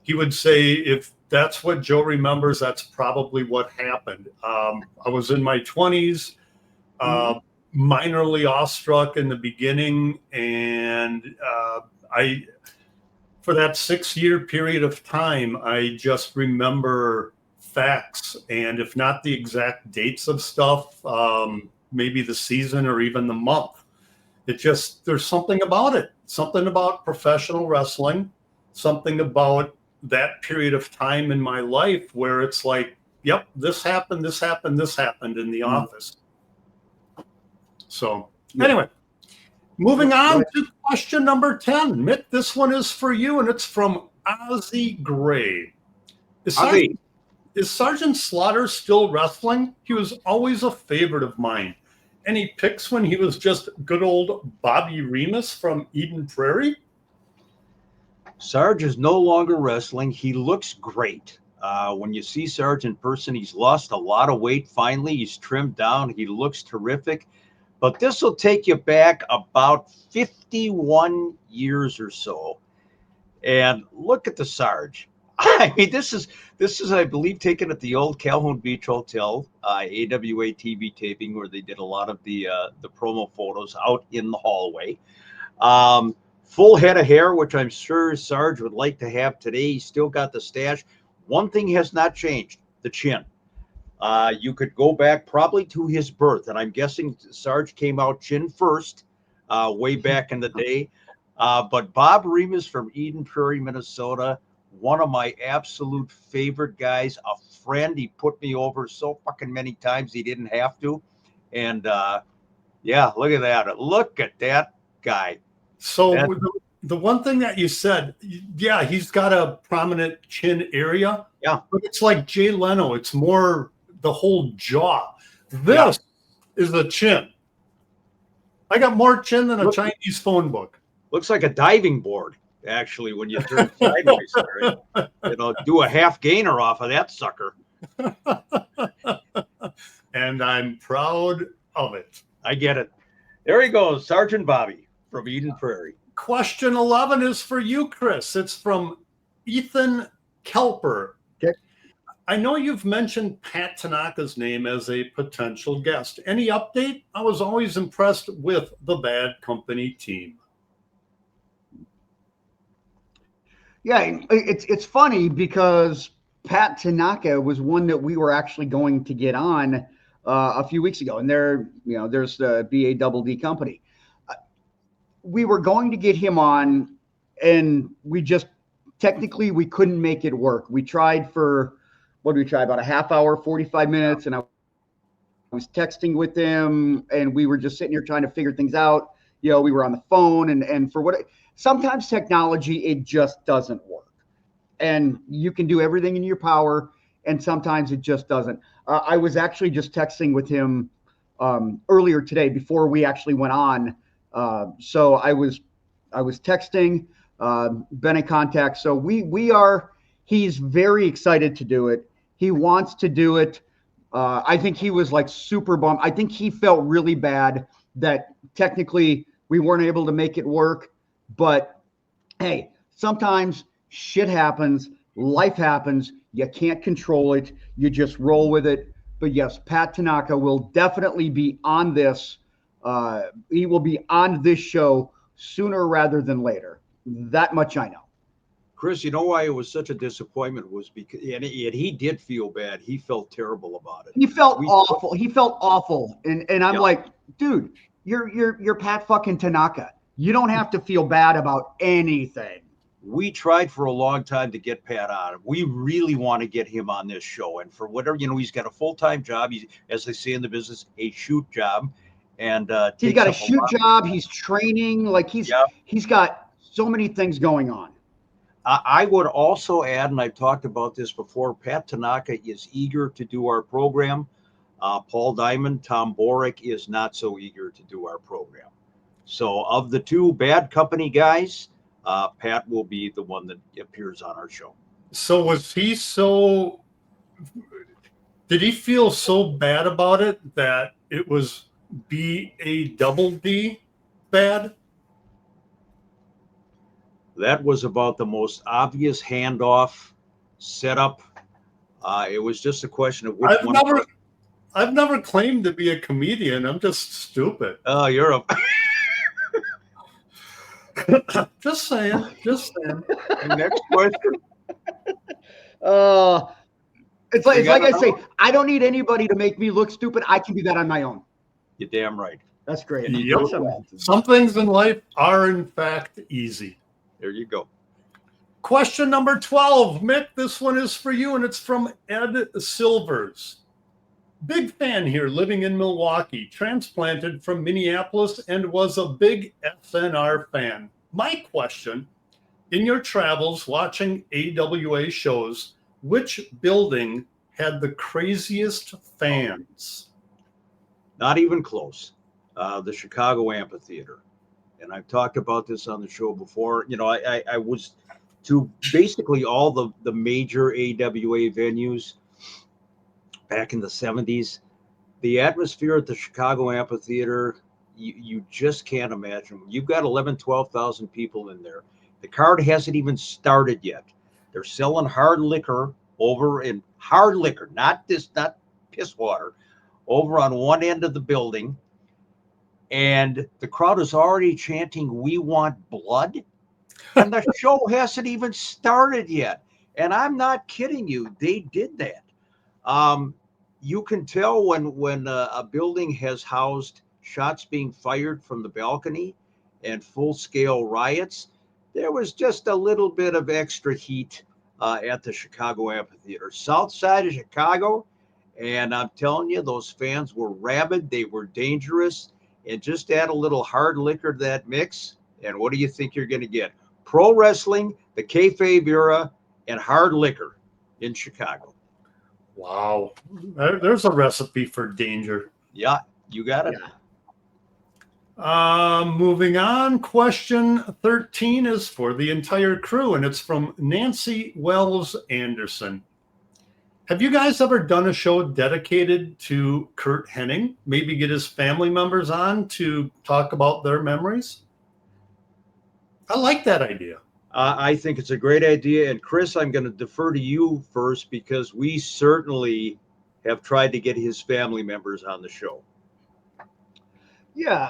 he would say, if that's what Joe remembers, that's probably what happened. I was in my 20s, minorly awestruck in the beginning, and for that 6-year period of time, I just remember facts, and if not the exact dates of stuff, maybe the season or even the month. There's something about it, something about professional wrestling, something about that period of time in my life where it's like, yep, this happened in the office. So anyway, moving on to question number 10. Mick, this one is for you, and it's from Ozzy Gray. Is Sergeant Slaughter still wrestling? He was always a favorite of mine. Any picks when he was just good old Bobby Remus from Eden Prairie? Sarge is no longer wrestling. He looks great. When you see Sarge in person, he's lost a lot of weight. Finally, he's trimmed down. He looks terrific. But this will take you back about 51 years or so. And look at the Sarge. I mean, this is, I believe, taken at the old Calhoun Beach Hotel, AWA TV taping, where they did a lot of the promo photos out in the hallway. Full head of hair, which I'm sure Sarge would like to have today. He's still got the stash. One thing has not changed: the chin. You could go back probably to his birth, and I'm guessing Sarge came out chin first, way back in the day. But Bob Remus from Eden Prairie, Minnesota, one of my absolute favorite guys, a friend. He put me over so fucking many times he didn't have to. And yeah, look at that. Look at that guy. So the one thing that you said, yeah, he's got a prominent chin area. Yeah. But it's like Jay Leno. It's more the whole jaw. This is the chin. I got more chin than a Chinese phone book. Looks like a diving board, actually, when you turn sideways. Do a half gainer off of that sucker. And I'm proud of it. I get it. There he goes, Sergeant Bobby from Eden Prairie. Question 11 is for you, Chris. It's from Ethan Kelper. Okay. I know you've mentioned Pat Tanaka's name as a potential guest. Any update? I was always impressed with the Bad Company team. Yeah, it's funny because Pat Tanaka was one that we were actually going to get on a few weeks ago, and there's the BADD company. We were going to get him on, and we couldn't make it work. We tried for, about a half hour, 45 minutes, and I was texting with him, and we were just sitting here trying to figure things out. We were on the phone, and sometimes technology, it just doesn't work. And you can do everything in your power, and sometimes it just doesn't. I was actually just texting with him earlier today before we actually went on. So I was texting, been in contact. So he's very excited to do it. He wants to do it. I think he was like super bummed. I think he felt really bad that technically we weren't able to make it work. But hey, sometimes shit happens, life happens. You can't control it. You just roll with it. But yes, Pat Tanaka will definitely be on this. He will be on this show sooner rather than later. That much I know. Chris, you know why it was such a disappointment was because, and he did feel bad. He felt terrible about it. He felt awful. He felt awful. And I'm like, dude, you're Pat fucking Tanaka. You don't have to feel bad about anything. We tried for a long time to get Pat on. We really want to get him on this show. And for whatever, he's got a full-time job. He's, as they say in the business, a shoot job. And he's got a shoot job. He's training. Like he's got so many things going on. I would also add, and I've talked about this before, Pat Tanaka is eager to do our program. Paul Diamond, Tom Borick is not so eager to do our program. So of the two Bad Company guys, Pat will be the one that appears on our show. So did he feel so bad about it that it was BADD bad? That was about the most obvious handoff setup. It was just a question of which one. I've never claimed to be a comedian. I'm just stupid. Oh, you're a... Just saying. Next question. It's like I say, I don't need anybody to make me look stupid. I can do that on my own. You're damn right. That's great. Yep. Some things in life are, in fact, easy. There you go. Question number 12. Mick, this one is for you, and it's from Ed Silvers. Big fan here, living in Milwaukee, transplanted from Minneapolis, and was a big FNR fan. My question, in your travels watching AWA shows, which building had the craziest fans? Not even close. The Chicago Amphitheater. And I've talked about this on the show before. I was to basically all the major AWA venues back in the 70s. The atmosphere at the Chicago Amphitheater, you just can't imagine. You've got 12,000 people in there. The card hasn't even started yet. They're selling hard liquor over in hard liquor, not piss water, over on one end of the building. And the crowd is already chanting, "We want blood." And the show hasn't even started yet. And I'm not kidding you. They did that. You can tell when a building has housed shots being fired from the balcony and full-scale riots. There was just a little bit of extra heat at the Chicago Amphitheater. South side of Chicago, and I'm telling you, those fans were rabid. They were dangerous. And just add a little hard liquor to that mix, And what do you think you're going to get? Pro wrestling, the kayfabe era, and hard liquor in Chicago. Wow. There's a recipe for danger. Yeah, you got it. Moving on, question 13 is for the entire crew, and it's from Nancy Wells Anderson. Have you guys ever done a show dedicated to Curt Hennig? Maybe get his family members on to talk about their memories? I like that idea. I think it's a great idea. And Chris, I'm going to defer to you first because we certainly have tried to get his family members on the show. Yeah,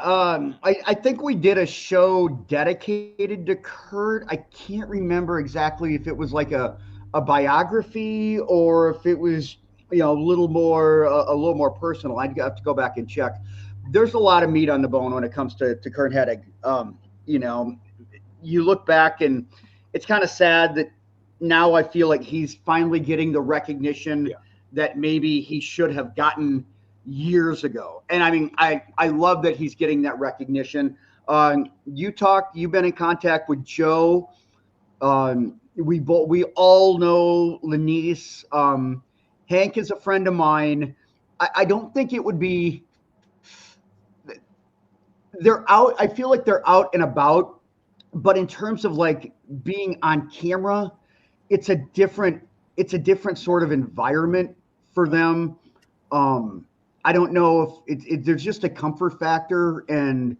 I think we did a show dedicated to Curt. I can't remember exactly if it was like a biography or if it was, a little more personal. I'd have to go back and check. There's a lot of meat on the bone when it comes to Curt Hennig. You look back and it's kind of sad that now I feel like he's finally getting the recognition that maybe he should have gotten years ago. And I mean, I love that he's getting that recognition. You've been in contact with Joe. We all know Lenise. Hank is a friend of mine. I don't think it would be, they're out. I feel like they're out and about, but in terms of like being on camera, it's a different sort of environment for them. I don't know if there's just a comfort factor. And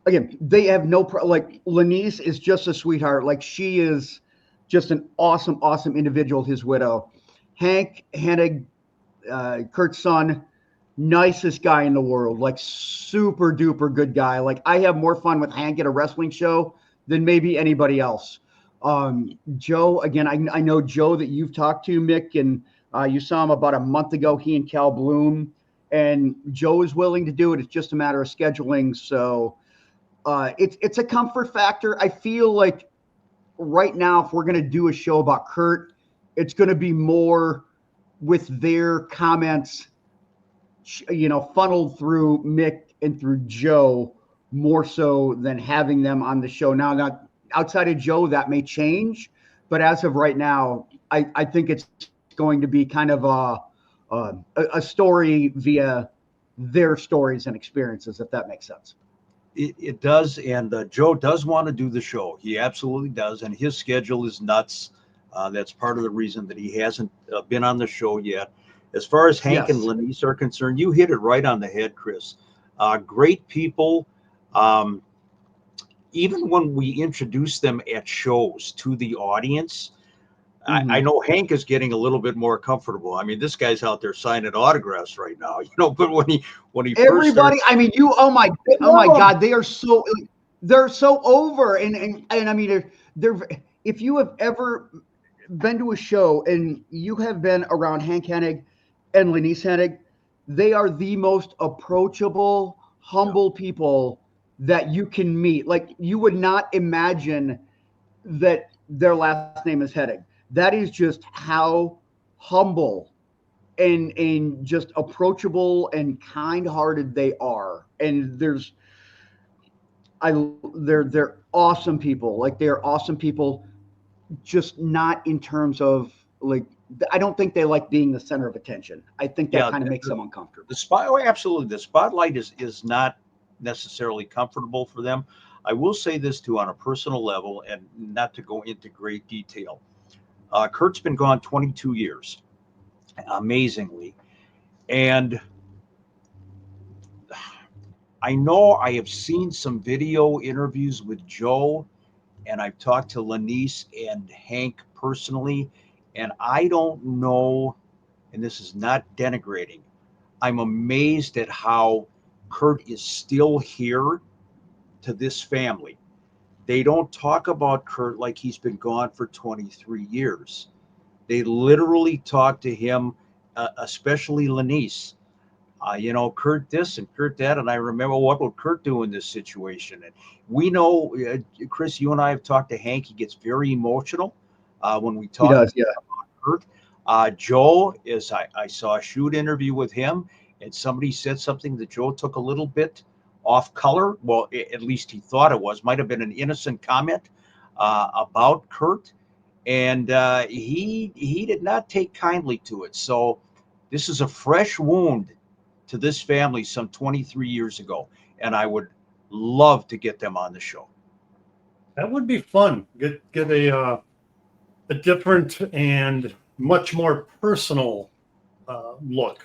again, they have like Lenise is just a sweetheart. Like she is just an awesome individual, his widow. Hank Hennig, Curt's son, nicest guy in the world, like super duper good guy. Like I have more fun with Hank at a wrestling show than maybe anybody else. Joe, again, I know Joe that you've talked to, Mick, and you saw him about a month ago, he and Cal Bloom, and Joe is willing to do it. It's just a matter of scheduling. So it's a comfort factor. I feel like right now, if we're going to do a show about Curt, it's going to be more with their comments, funneled through Mick and through Joe more so than having them on the show. Now, outside of Joe, that may change, but as of right now, I think it's going to be kind of a story via their stories and experiences, if that makes sense. It does, and Joe does want to do the show. He absolutely does, and his schedule is nuts. That's part of the reason that he hasn't been on the show yet. As far as Hank and Lenise are concerned, you hit it right on the head, Chris. Great people. Even when we introduce them at shows to the audience, I know Hank is getting a little bit more comfortable. I mean, this guy's out there signing autographs right now, but when he everybody, I mean, oh my God, they're so over. And I mean, they're if you have ever been to a show and you have been around Hank Hennig and Lenise Hennig, they are the most approachable, humble people that you can meet. Like you would not imagine that their last name is Hennig. That is just how humble and just approachable and kind-hearted they are. And they're awesome people. Like they're awesome people, just not in terms of like, I don't think they like being the center of attention. I think that kind of makes them uncomfortable. Absolutely. The spotlight is not necessarily comfortable for them. I will say this too, on a personal level, and not to go into great detail. Curt's been gone 22 years, amazingly. And I know I have seen some video interviews with Joe, and I've talked to Lenise and Hank personally, and I don't know, and this is not denigrating, I'm amazed at how Curt is still here to this family. They don't talk about Curt like he's been gone for 23 years. They literally talk to him, especially Lenise. Curt this and Curt that. And I remember, what would Curt do in this situation? And we know, Chris, you and I have talked to Hank. He gets very emotional when we talk about Curt. Joe, I saw a shoot interview with him, and somebody said something that Joe took a little bit off color. Well, at least he thought it was. Might have been an innocent comment about Kurt, and he did not take kindly to it. So this is a fresh wound to this family some 23 years ago, and I would love to get them on the show. That would be fun. Get a different and much more personal look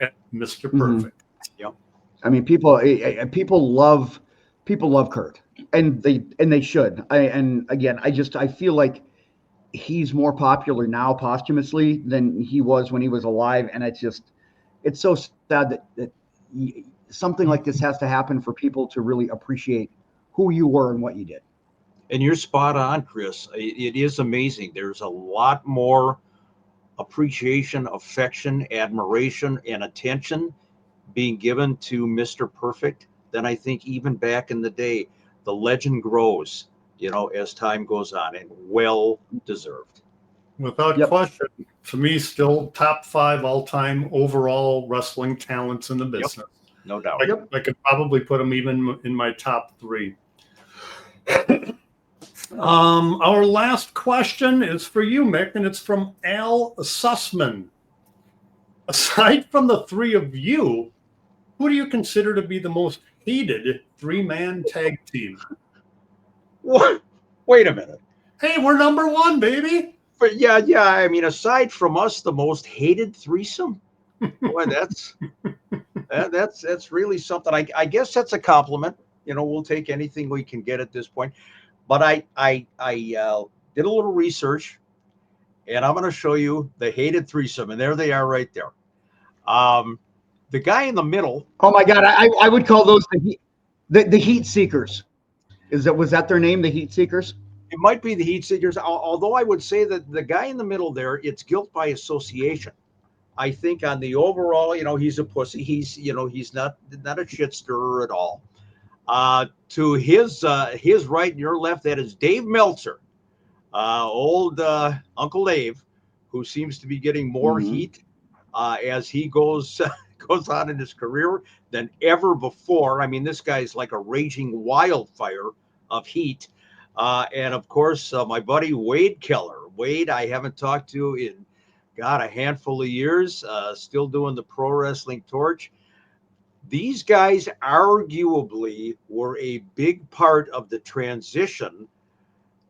at Mr. Perfect. Yep. I mean, people love Kurt, and they should. I feel like he's more popular now posthumously than he was when he was alive, and it's so sad that something like this has to happen for people to really appreciate who you were and what you did. And you're spot on, Chris. It is amazing. There's a lot more appreciation, affection, admiration, and attention being given to Mr. Perfect than I think even back in the day. The legend grows, as time goes on, and well deserved. Without question, to me, still top 5 all-time overall wrestling talents in the business. Yep. No doubt. I could probably put him even in my top 3. Our last question is for you, Mick, and it's from Al Sussman. Aside from the 3 of you, who do you consider to be the most hated 3-man tag team? What? Wait a minute. Hey, we're number 1, baby. But yeah. I mean, aside from us, the most hated threesome. Boy, that's really something. I guess that's a compliment. We'll take anything we can get at this point. But I did a little research, and I'm going to show you the hated threesome, and there they are right there. The guy in the middle. Oh my God, I would call those the Heat Seekers. Was that their name, the Heat Seekers? It might be the Heat Seekers, although I would say that the guy in the middle there, it's guilt by association. I think on the overall, he's a pussy. He's not a shit stirrer at all. To his right and your left, that is Dave Meltzer, old Uncle Dave, who seems to be getting more heat as he goes on in his career than ever before. I mean, this guy's like a raging wildfire of heat. And of course, my buddy Wade Keller. Wade, I haven't talked to in a handful of years. Still doing the Pro Wrestling Torch. These guys arguably were a big part of the transition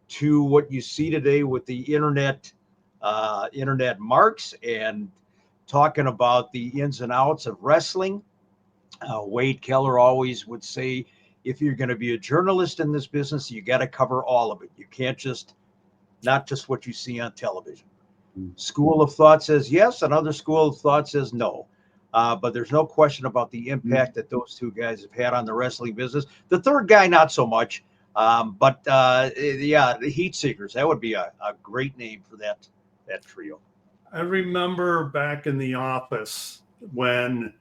to what you see today with the internet marks and talking about the ins and outs of wrestling. Wade Keller always would say, if you're going to be a journalist in this business, you got to cover all of it. You can't not just what you see on television. School of thought says yes, another school of thought says no. But there's no question about the impact that those 2 guys have had on the wrestling business. The third guy, not so much. But the Heat Seekers, that would be a great name for that trio. I remember back in the office when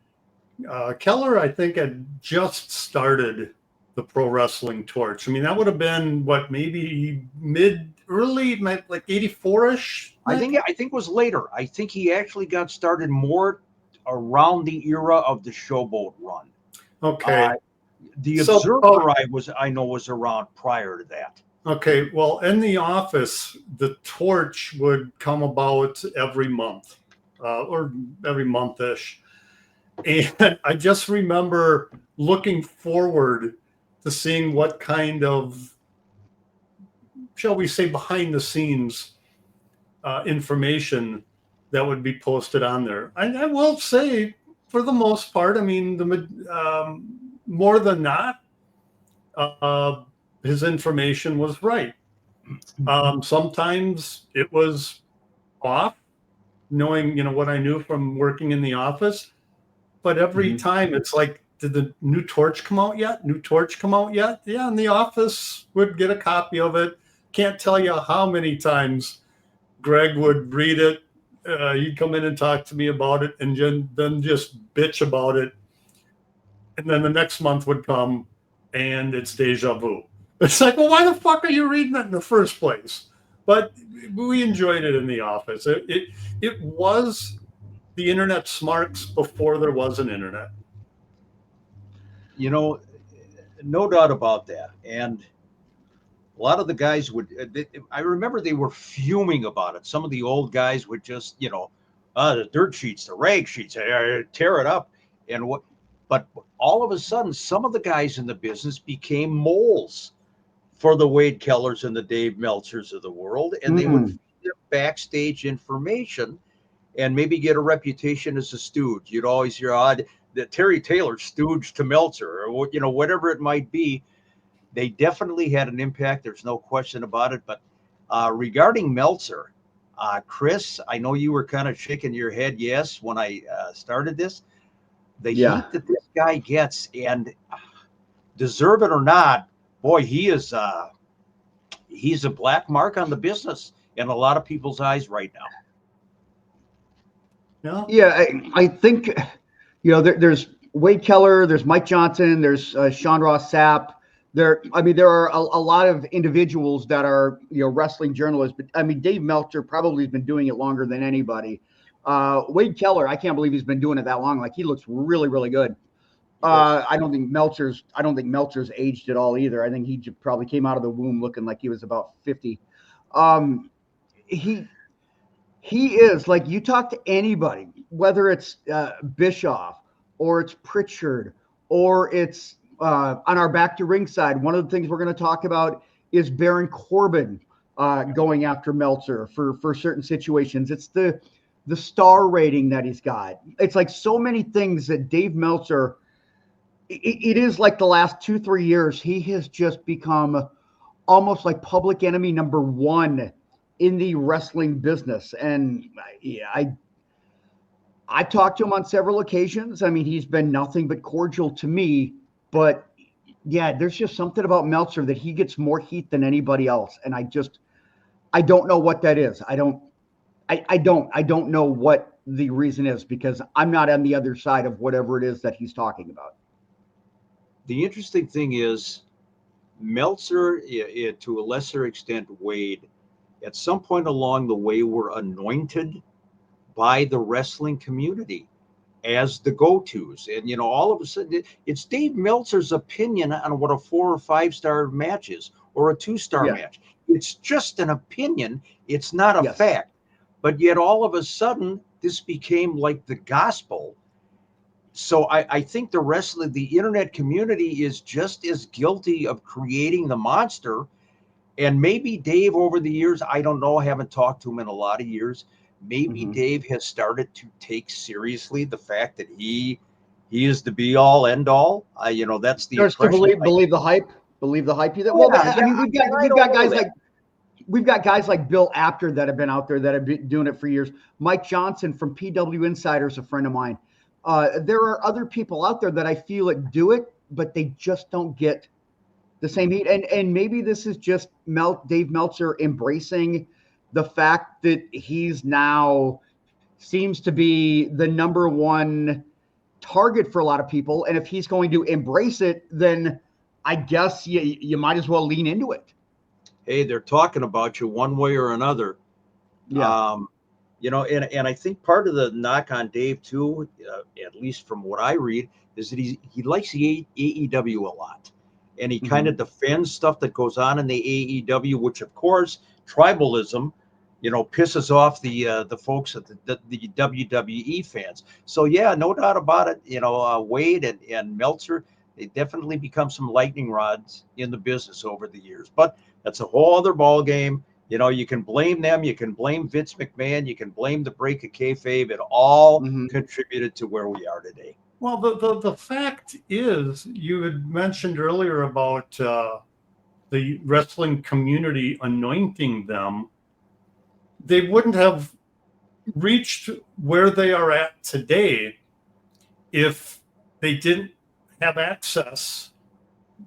Keller, I think, had just started the Pro Wrestling Torch. I mean, that would have been maybe early, like 84-ish? I think it was later. I think he actually got started more around the era of the Showboat run. Okay. The Observer I know was around prior to that. Okay, well, in the office, the Torch would come about every month, or every month-ish. And I just remember looking forward to seeing what kind of, shall we say, behind-the-scenes information that would be posted on there. I will say, for the most part, I mean, more than not, his information was right. Sometimes it was off, knowing, what I knew from working in the office. But every time it's like, did the new Torch come out yet? Yeah, and the office would get a copy of it. Can't tell you how many times Greg would read it. He'd come in and talk to me about it and then just bitch about it. And then the next month would come and it's deja vu. It's like, well, why the fuck are you reading that in the first place? But we enjoyed it in the office. It was the internet smarts before there was an internet. No doubt about that. And a lot of the guys I remember they were fuming about it. Some of the old guys would just, the dirt sheets, the rag sheets, tear it up. But all of a sudden, some of the guys in the business became moles for the Wade Kellers and the Dave Meltzers of the world. And they would feed backstage information and maybe get a reputation as a stooge. You'd always hear that Terry Taylor stooge to Meltzer, or whatever it might be. They definitely had an impact. There's no question about it. But regarding Meltzer, Chris, I know you were kind of shaking your head yes when I started this. The heat that this guy gets, and deserve it or not, boy, he's a black mark on the business in a lot of people's eyes right now. Yeah, I think, there's Wade Keller, there's Mike Johnson, there's Sean Ross Sapp. There are a lot of individuals that are, wrestling journalists, but Dave Meltzer probably has been doing it longer than anybody. Wade Keller, I can't believe he's been doing it that long. Like, he looks really, really good. I don't think Meltzer's aged at all either. I think he probably came out of the womb looking like he was about 50. He is, like, you talk to anybody, whether it's Bischoff or it's Pritchard or it's on our Back to Ringside. One of the things we're going to talk about is Baron Corbin going after Meltzer for certain situations. It's the star rating that he's got. It's like so many things that Dave Meltzer, it is like the last 2-3 years, he has just become almost like public enemy number one in the wrestling business. And I talked to him on several occasions. He's been nothing but cordial to me, but yeah, there's just something about Meltzer that he gets more heat than anybody else. And I don't know what that is. I don't know what the reason is, because I'm not on the other side of whatever it is that he's talking about. The interesting thing is Meltzer, to a lesser extent, Wade, at some point along the way were anointed by the wrestling community as the go-tos. And, all of a sudden, it's Dave Meltzer's opinion on what a 4 or 5 star match is, or a 2-star match. It's just an opinion. It's not a fact. But yet all of a sudden, this became like the gospel. So I think the internet community is just as guilty of creating the monster. And maybe Dave, over the years, I don't know, I haven't talked to him in a lot of years. Maybe Dave has started to take seriously the fact that he is the be all end all. That's the impression. Believe the hype. We've got guys like Bill Apter that have been out there that have been doing it for years. Mike Johnson from PW Insider is a friend of mine. There are other people out there that I feel do it, but they just don't get the same heat. And maybe this is just Dave Meltzer embracing the fact that he's now seems to be the number one target for a lot of people. And if he's going to embrace it, then I guess you might as well lean into it. Hey, they're talking about you one way or another. Yeah. And I think part of the knock on Dave too, at least from what I read, is that he likes the AEW a lot, and he kind of defends stuff that goes on in the AEW, which of course tribalism, pisses off the folks at the WWE fans. So yeah, no doubt about it. Wade and Meltzer, they definitely become some lightning rods in the business over the years, but that's a whole other ball game. You can blame them. You can blame Vince McMahon. You can blame the break of kayfabe. It all contributed to where we are today. Well, the fact is, you had mentioned earlier about the wrestling community anointing them. They wouldn't have reached where they are at today if they didn't have access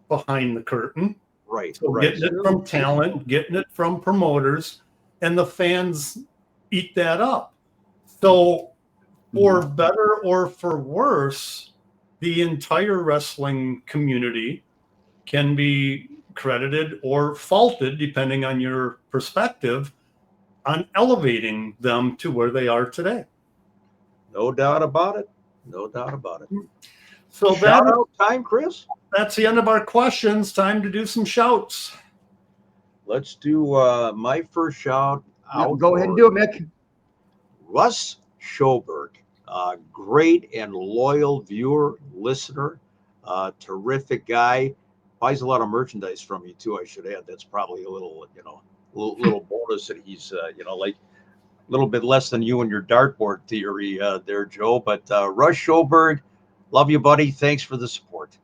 behind the curtain. Right. So getting it from talent, getting it from promoters, and the fans eat that up. So for better or for worse, the entire wrestling community can be credited or faulted, depending on your perspective, on elevating them to where they are today. No doubt about it. No doubt about it. So Shout out time, Chris. that's the end of our questions. Time to do some shouts. Let's do my first shout out. Go ahead and do it, Mick. Russ Schoberg, great and loyal viewer, listener, terrific guy. Buys a lot of merchandise from you too, I should add. That's probably a little, little bonus that he's, like a little bit less than you and your dartboard theory there, Joe. But Russ Schoberg, love you, buddy. Thanks for the support.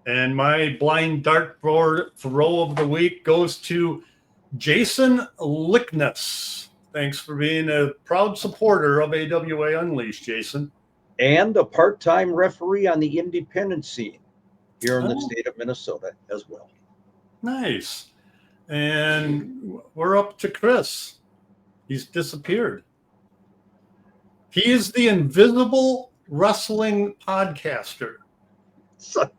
And my blind dartboard throw of the week goes to Jason Lickness. Thanks for being a proud supporter of AWA Unleashed, Jason. And a part-time referee on the independent scene here in the state of Minnesota as well. Nice. And we're up to Chris. He's disappeared. He is the invisible wrestling podcaster. So,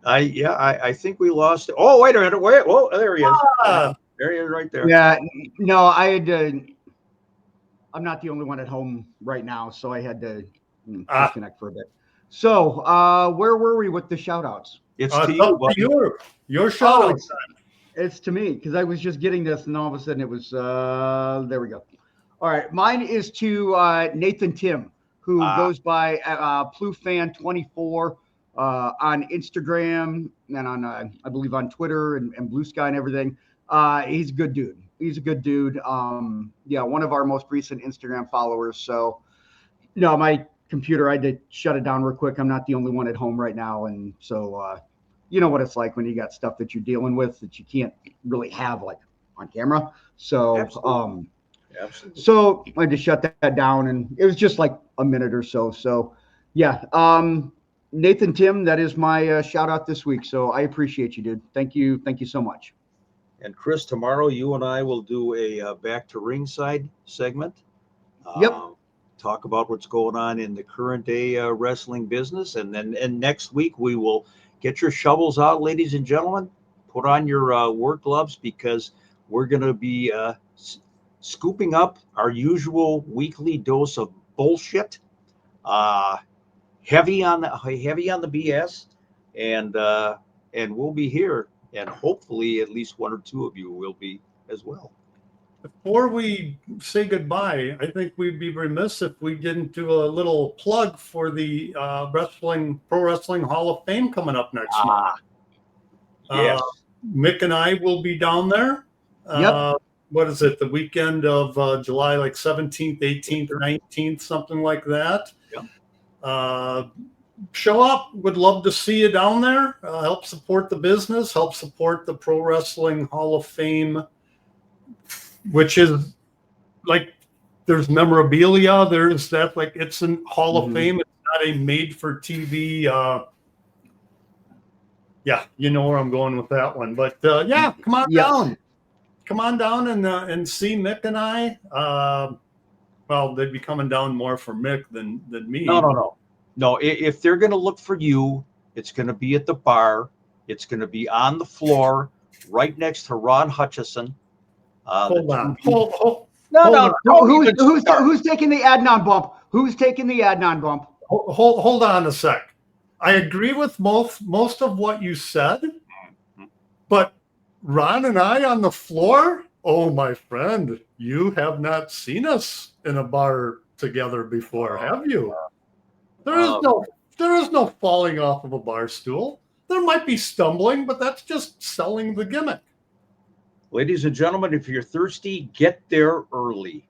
I think we lost it. Oh, wait a minute. Wait, whoa, there he is. There he is right there. Yeah, no, I had to. I'm not the only one at home right now, so I had to disconnect for a bit. So, where were we with the shout-outs? It's to you, buddy. Your shout-out time. It's to me, because I was just getting this, and all of a sudden it was, there we go. All right, mine is to Nathan Tim, who goes by PluFan24 on Instagram and on, I believe, on Twitter and Blue Sky and everything. He's a good dude. He's a good dude. Yeah, one of our most recent Instagram followers. So, my computer, I had to shut it down real quick. I'm not the only one at home right now. And so, you know what it's like when you got stuff that you're dealing with that you can't really have like on camera. So, Absolutely. So I just shut that down, and it was just like a minute or so. So, yeah, Nathan Tim, that is my shout out this week. So I appreciate you, dude. Thank you so much. And Chris, tomorrow you and I will do a back to ringside segment. Yep. Talk about what's going on in the current day wrestling business, and next week we will get your shovels out, ladies and gentlemen. Put on your work gloves, because we're going to be scooping up our usual weekly dose of bullshit. Heavy on the BS, and we'll be here. And hopefully at least one or two of you will be as well. Before we say goodbye, I think we'd be remiss if we didn't do a little plug for the Pro Wrestling Hall of Fame coming up next month. Yes. Mick and I will be down there. Yep. What is it? The weekend of July, like 17th, 18th, 19th, something like that. Yep. Show up. Would love to see you down there. Help support the business. Help support the Pro Wrestling Hall of Fame, which is like there's memorabilia. There's that, like, it's a Hall of Fame. It's not a made for TV. Yeah, you know where I'm going with that one. But yeah, come on down. Come on down and see Mick and I. Well, they'd be coming down more for Mick than me. No, if they're going to look for you, it's going to be at the bar. It's going to be on the floor right next to Ron Hutchison. Hold on. No. Who's taking the Adnan bump? Who's taking the Adnan bump? Hold on a sec. I agree with most of what you said, but Ron and I on the floor? Oh, my friend, you have not seen us in a bar together before, have you? There is no falling off of a bar stool. There might be stumbling, but that's just selling the gimmick. Ladies and gentlemen, if you're thirsty, get there early.